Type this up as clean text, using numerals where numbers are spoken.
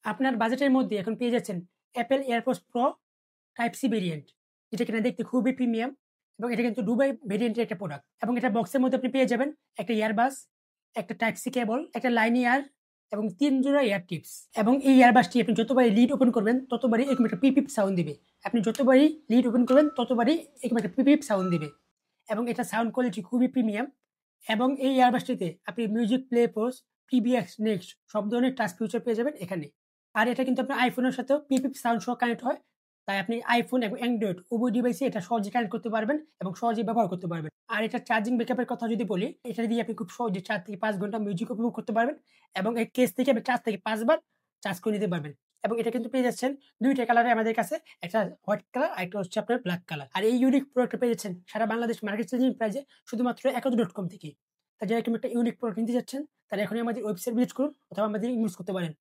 আপনার বাজেটের মধ্যে এখন পেয়ে যাচ্ছেন Apple AirPods Pro Type C variant, যেটা কিনা দেখতে খুবই প্রিমিয়াম এবং এটা কিন্তু দুবাই ভেরিয়েন্টের একটা প্রোডাক্ট এবং এটা বক্সের মধ্যে আপনি পেয়ে যাবেন একটা ইয়ারবাস, একটা টাইপ সি কেবল, একটা লাইন ইয়ার এবং ৩ জোড়া ইয়ার টিপস। এবং এই ইয়ারবাসটি আপনি যতবারই লিড ওপেন করবেন ততবারই এরকম একটা পিপ সাউন্ড দিবে। আপনি যতবারই লিড ওপেন করবেন ততবারই এরকম একটা পিপ সাউন্ড দিবে এবং এটা সাউন্ড কোয়ালিটি খুবই প্রিমিয়াম। এবং এই ইয়ারবাসটিতে আপনি music play, pose, PBX, next সব ধরনের টাচ ফিউচার পেয়ে যাবেন এখানে। আর এটা কিন্তু আপনার আইফোনের সাথেও পিপ সাউন্ড সহ কানেক্ট হয়। তাই আপনি আইফোন এবং অ্যান্ড্রয়েড উভয় ডিভাইসে এটা সহজে কানেক্ট করতে পারবেন এবং সহজেই ব্যবহার করতে পারবেন। আর এটার চার্জিং ব্যাকআপের কথা যদি বলি, এটা দিয়ে আপনি খুব সহজে ৪ থেকে ৫ ঘন্টা মিউজিক উপভোগ করতে পারবেন এবং এই কেস থেকে আপনি ৪ থেকে ৫ বার চার্জ করে নিতে পারবেন। এবং এটা কিন্তু পেয়ে যাচ্ছেন ২ টা কালারে আমাদের কাছে। একটা হোয়াইট কালার, আরেকটা হচ্ছে আপনার ব্ল্যাক কালার। আর এই ইউনিক প্রোডাক্টটা পেয়ে যাচ্ছেন সারা বাংলাদেশ মার্কেট চ্যালেঞ্জিং প্রাইসে শুধুমাত্র একজ.com থেকে। তাই যারা এরকম একটা ইউনিক প্রোডাক্ট নিতে যাচ্ছেন তারা এখনই আমাদের ওয়েবসাইট ভিজিট করুন অথবা আমাদের ইউজ করতে পারেন।